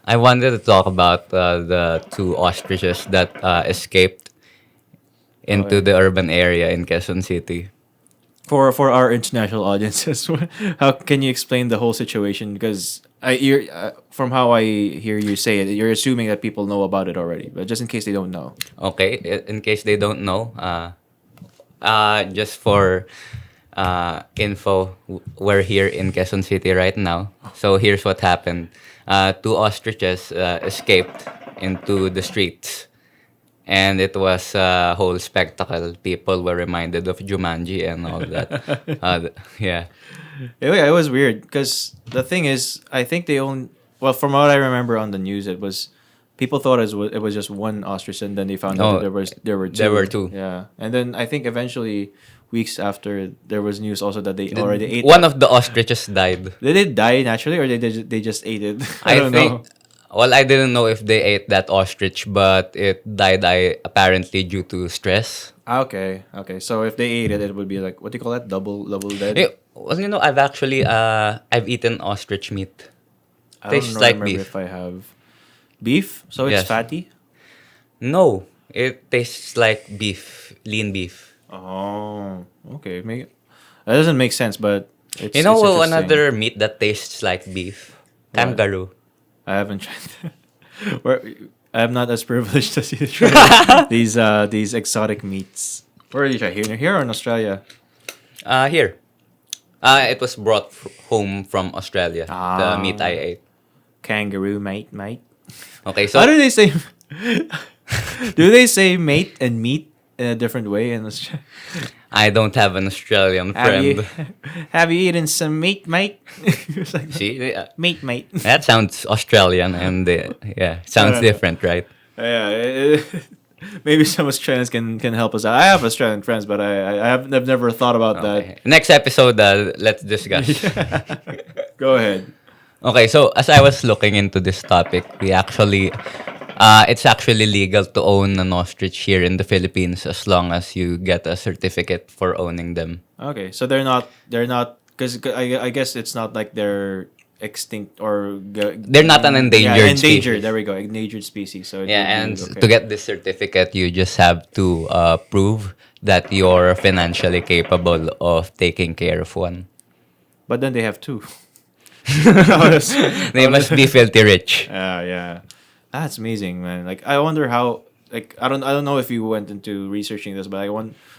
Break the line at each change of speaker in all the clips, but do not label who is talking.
I wanted to talk about the two ostriches that escaped
Oh
into
yeah.
the urban area in Quezon City.
For our international audiences, how can you explain the whole situation? Because from how I hear you say it, you're assuming that people know about it already. But just in case they don't know.
Okay, in case they don't know, just for info, we're here in Quezon City right now. So here's what happened: two ostriches escaped into the streets, and it was a whole spectacle. People were reminded of Jumanji and all that. Yeah.
Yeah, it was weird because the thing is, I think they own. Well, from what I remember on the news, it was people thought it was just one ostrich, and then they found out that
Oh,
there were
there were
two.
two.
Yeah, and then I think eventually, weeks after, there was news also that they already ate.
One of the ostriches died.
Did it die naturally, or they just ate it? I
I
don't know.
think. Well, I didn't know if they ate that ostrich, but it died. Apparently due to stress.
Okay, okay. So if they ate it, it would be like what do you call that? Double dead.
Well, I've actually I've eaten ostrich meat.
I don't
Tastes like
remember if
beef.
I have beef. So it's
Yes.
fatty.
No, it tastes like beef, lean beef.
Oh, okay. That doesn't make sense, but
You
it's
know
interesting.
another meat that tastes like beef?
What?
Kangaroo.
I haven't tried that. I'm not as privileged as you to try these exotic meats. Where did you try? Here or in Australia?
Here. It was brought home from Australia. The meat I
Ah,
ate.
kangaroo mate.
Okay,
How
so
do they say? Do they say mate and meat in a different way in Australia?
I don't have an Australian
Have you
friend.
have you eaten some meat, mate? It's like that.
See,
Mate.
that sounds Australian and yeah, sounds
Uh,
different, right?
yeah, maybe some Australians can help us out. I have Australian friends, but I've never thought about that.
Okay. Next episode, let's discuss.
Yeah. Go ahead.
Okay, so as I was looking into this topic, it's actually legal to own an ostrich here in the Philippines as long as you get a certificate for owning them.
Okay, so they're not because I guess it's not like they're extinct or
They're not an
yeah,
endangered
endangered.
species.
There we go, endangered species. So it
Yeah,
would
and
be
to
okay.
get this certificate, you just have to prove that you're financially capable of taking care of one.
But then they have two. How does-
They
how
must
does-
be filthy rich.
Yeah. That's amazing, man. Like I wonder how. Like I don't know if you went into researching this, but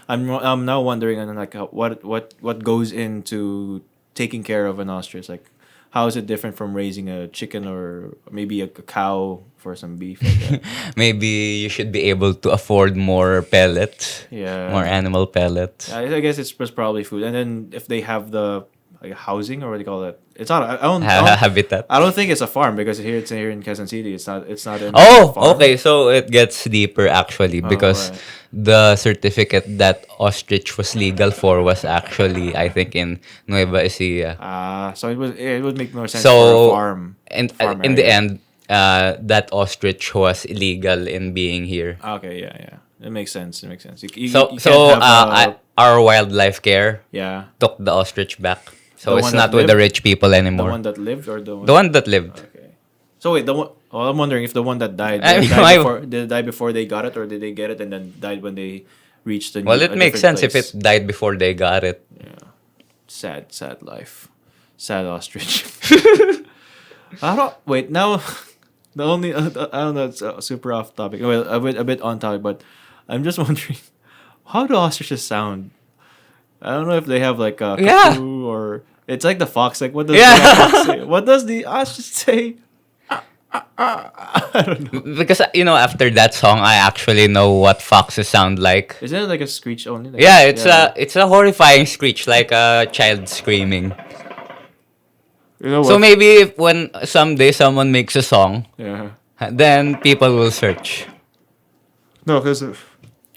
I'm now wondering on like what goes into taking care of an ostrich. Like how is it different from raising a chicken or maybe a cow for some beef like that?
Maybe you should be able to afford more pellets, more
Yeah.
animal pellets.
I guess it's just probably food, and then if they have the like housing or what do you call it? It's not. I don't.
Habitat.
I don't think it's a farm because it's here in Quezon City. It's not. It's not in a
Oh,
farm.
okay. So it gets deeper actually
Oh
because
right.
the certificate that ostrich was legal for was actually, I think, in Nueva Ecija.
So it would make more sense for a
So,
farm
and
farm
in the
area.
end, that ostrich was illegal in being here.
Okay, yeah. It makes sense. It makes sense. You can't
So
have
our wildlife care
yeah,
took the ostrich back. So
the
it's
one that
not with the
lived,
rich people
the
anymore.
one that lived or the
The
one.
one that lived.
Okay. So wait, the one. Well, I'm wondering if the one that died
I mean,
did it die before they got it, or did they get it and then died when they reached
well, it
a
makes
different
sense if
place?
it died before they got it.
Yeah. Sad life. Sad ostrich. I don't wait now. The only I don't know. It's super off topic. Well, a bit on topic, but I'm just wondering how do ostriches sound? I don't know if they have like a
Yeah.
cuckoo or it's like the fox. Like what does
Yeah.
the fox say? What does the ostrich say? I don't know.
Because after that song, I actually know what foxes sound like.
Isn't it like a screech only? Like,
Yeah, it's a horrifying screech, like a child screaming.
You know
So
what?
maybe if when someday someone makes a song,
Yeah.
then people will search.
No, because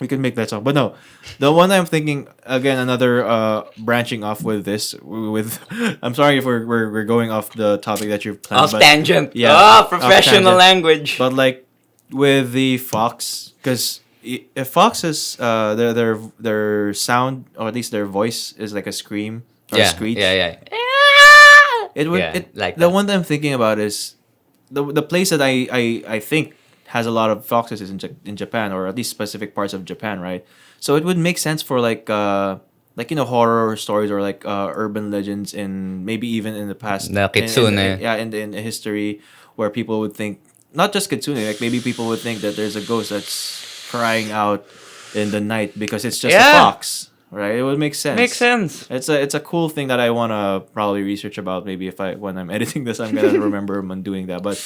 we can make that song. But no, the one I'm thinking again, another branching off with this with. I'm sorry if we're going off the topic that you've planned,
Off
but
tangent.
yeah,
Ah,
off
professional
tangent.
language.
But like with the fox, because if foxes, their sound or at least their voice is like a scream or a
Yeah,
screech.
yeah.
It would
Yeah,
it
like
the
that.
one that I'm thinking about is the place that I think has a lot of foxes is in Japan, or at least specific parts of Japan, right? So it would make sense for like horror stories, or like urban legends, in maybe even in the past,
The kitsune.
yeah, in history, where people would think, not just kitsune, like maybe people would think that there's a ghost that's crying out in the night because it's just a
Yeah,
fox, right? It would make
makes
sense.
sense.
It's a cool thing that I wanna probably research about. Maybe if I when I'm editing this, I'm gonna remember doing that. But